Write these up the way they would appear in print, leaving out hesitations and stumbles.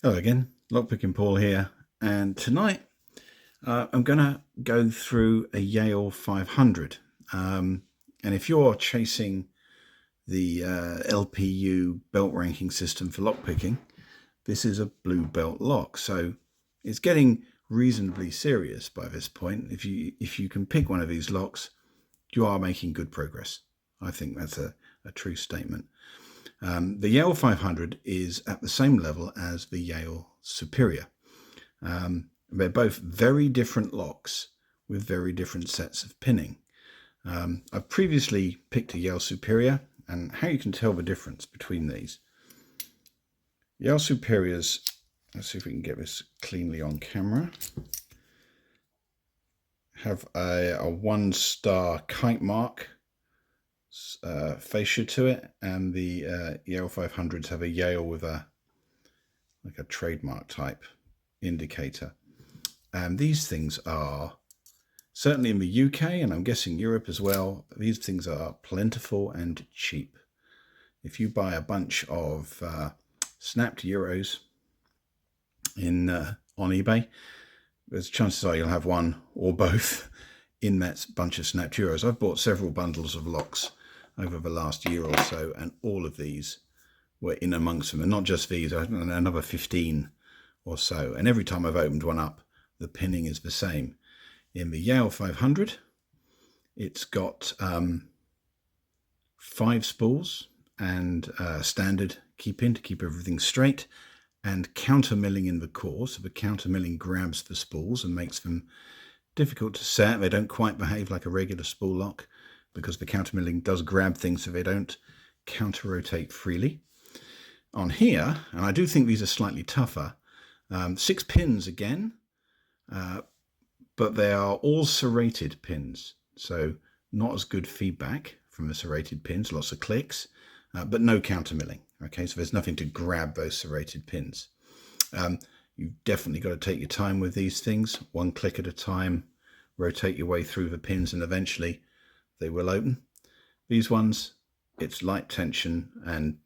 Hello again, Lockpicking Paul here, and tonight I'm going to go through a Yale 500. And if you're chasing the LPU belt ranking system for lockpicking, this is a blue belt lock. So it's getting reasonably serious by this point. If you can pick one of these locks, you are making good progress. I think that's a true statement. The Yale 500 is at the same level as the Yale Superior. They're both very different locks with very different sets of pinning. I've previously picked a Yale Superior, and how you can tell the difference between these. Yale Superiors, let's see if we can get this cleanly on camera, have a 1-star kite mark fascia to it, and the Yale 500s have a Yale with a trademark type indicator. And these things are, certainly in the UK, and I'm guessing Europe as well, these things are plentiful and cheap. If you buy a bunch of snapped euros on eBay, there's chances are you'll have one or both in that bunch of snapped euros. I've bought several bundles of locks over the last year or so, and all of these were in amongst them, and not just these, another 15 or so. And every time I've opened one up, the pinning is the same. In the Yale 500, it's got 5 spools and standard keep-in to keep everything straight, and counter milling in the core. So the counter milling grabs the spools and makes them difficult to set. They don't quite behave like a regular spool lock because the counter milling does grab things so they don't counter rotate freely. On here, and I do think these are slightly tougher, 6 pins again, but they are all serrated pins, so not as good feedback from the serrated pins, lots of clicks, but no counter milling. Okay, so there's nothing to grab those serrated pins. You've definitely got to take your time with these things, 1 click at a time, rotate your way through the pins, and eventually they will open. These ones, it's light tension, and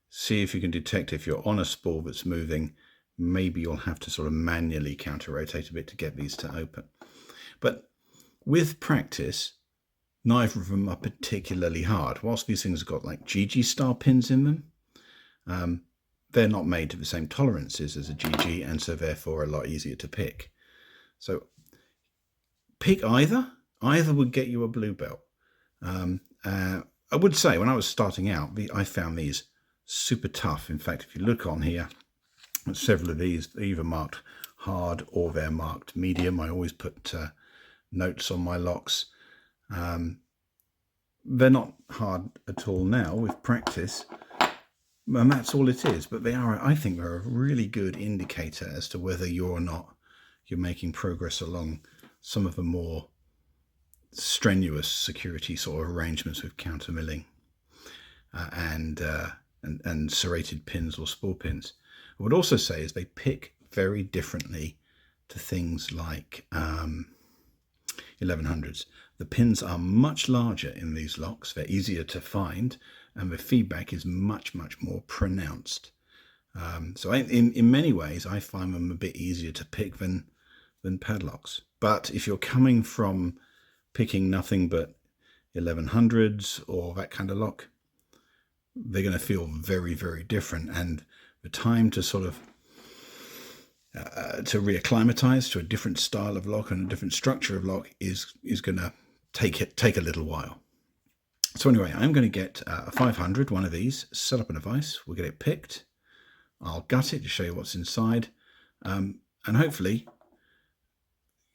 see if you can detect if you're on a spool that's moving. Maybe you'll have to sort of manually counter rotate a bit to get these to open. But with practice, neither of them are particularly hard. Whilst these things have got like GG style pins in them, they're not made to the same tolerances as a GG, and so therefore a lot easier to pick. So pick either. Either would get you a blue belt. I would say when I was starting out, I found these super tough. In fact, if you look on here, several of these, they're either marked hard or they're marked medium. I always put notes on my locks. They're not hard at all now with practice, and that's all it is. But they are, I think, they're a really good indicator as to whether you're making progress along some of the more strenuous security sort of arrangements with counter milling and serrated pins or spool pins. I would also say is they pick very differently to things like 1100s. The pins are much larger in these locks, they're easier to find, and the feedback is much more pronounced. So in many ways I find them a bit easier to pick than padlocks. But if you're coming from picking nothing but 1100s or that kind of lock, they're going to feel very different, and the time to sort of to reacclimatize to a different style of lock and a different structure of lock is going to take a little while. So anyway, I'm going to get a 500, one of these, set up a device, we'll get it picked, I'll gut it to show you what's inside, and hopefully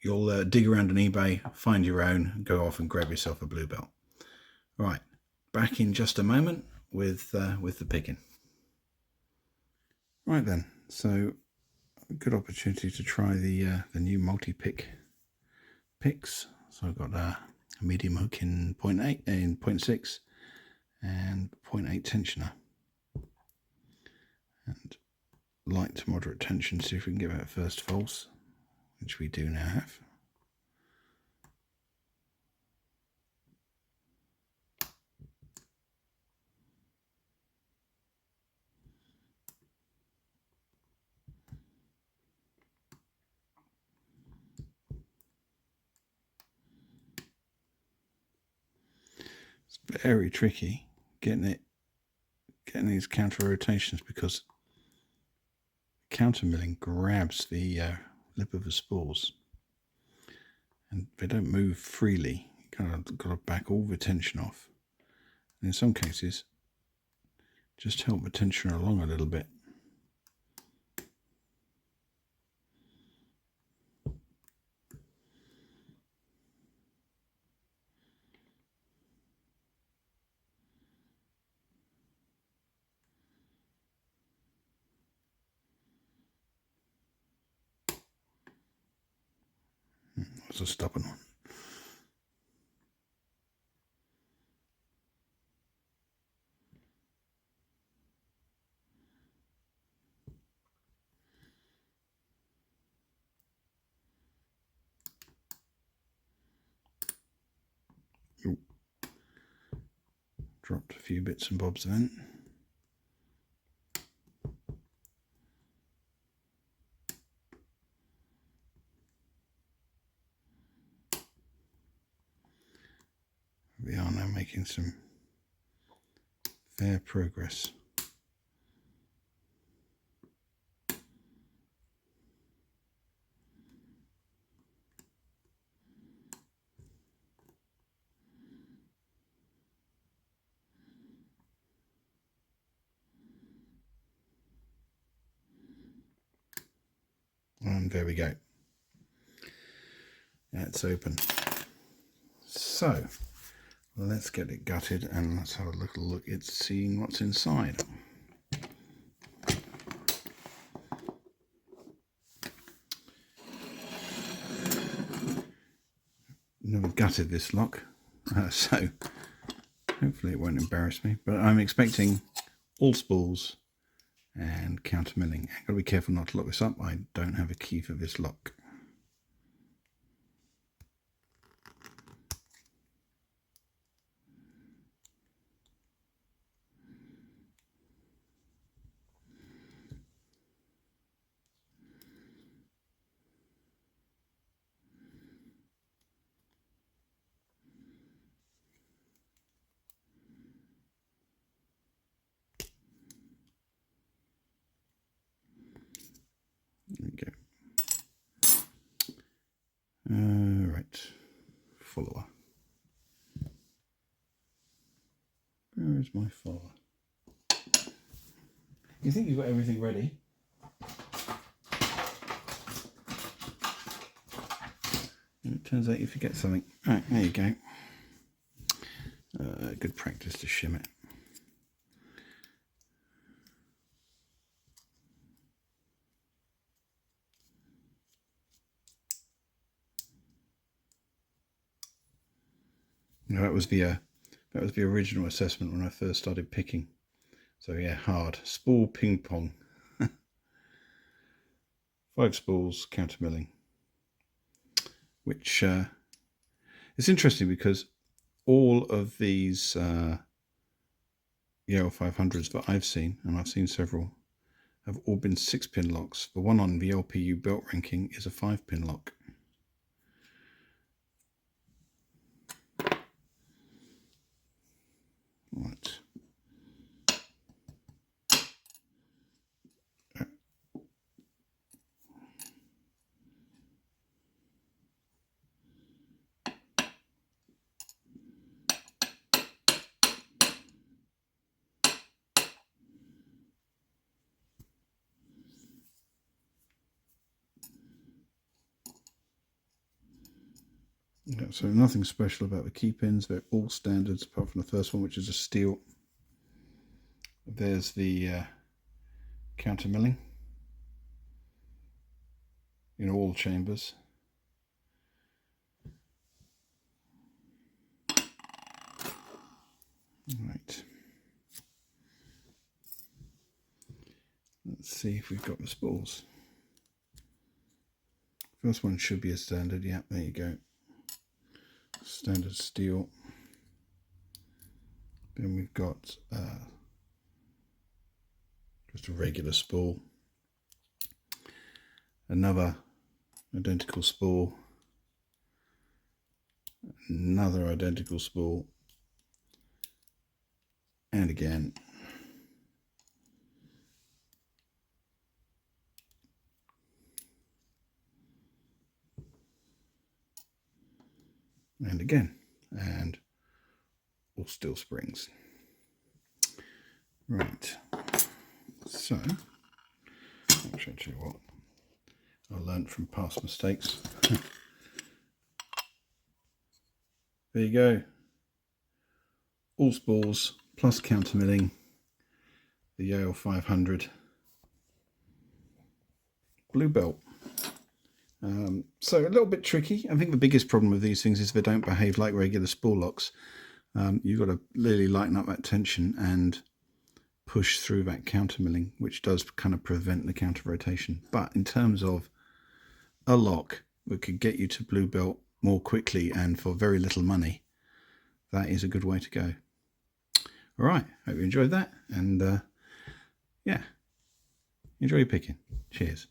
you'll dig around on eBay, find your own, and go off and grab yourself a blue belt. Right, back in just a moment with the picking. Right then, so a good opportunity to try the new Multipick picks. So I've got a medium hook in 0.8 and 0.6 and 0.8 tensioner, and light to moderate tension. See if we can get that first false, which we do now have. It's very tricky getting these counter rotations, because counter milling grabs the lip of the spools, and they don't move freely. You kind of got to back all the tension off, and in some cases just help the tension along a little bit. That's a stubborn one. Ooh. Dropped a few bits and bobs then. We are now making some fair progress. And there we go. It's open. So let's get it gutted and let's have a little look at seeing what's inside. Never gutted this lock, so hopefully it won't embarrass me, but I'm expecting all spools and counter milling. I've got to be careful not to lock this up. I don't have a key for this lock. There we go. Right, follower. Where is my follower? You think you've got everything ready? And it turns out you forget something. Right, there you go. Good practice to shim it. No, that was the original assessment when I first started picking. So yeah, hard. Spool ping pong. 5 spools, counter milling. Which it's interesting because all of these Yale 500s that I've seen, and I've seen several, have all been 6-pin locks. The one on the LPU belt ranking is a 5-pin lock. Right. Yeah, so nothing special about the key pins. They're all standards apart from the first one, which is a steel. There's the counter milling in all chambers. Right. Let's see if we've got the spools. First one should be a standard. Yeah, there you go. Standard steel. Then we've got just a regular spool. Another identical spool. Another identical spool. and again. And again, and all steel springs. Right, so actually, tell you what, I learned from past mistakes. There you go, all spools plus counter milling, the Yale 500 blue belt. So a little bit tricky. I think the biggest problem with these things is they don't behave like regular spool locks. You've got to really lighten up that tension and push through that counter milling, which does kind of prevent the counter rotation. But in terms of a lock that could get you to blue belt more quickly and for very little money, that is a good way to go. All right, hope you enjoyed that, and yeah, enjoy your picking. Cheers.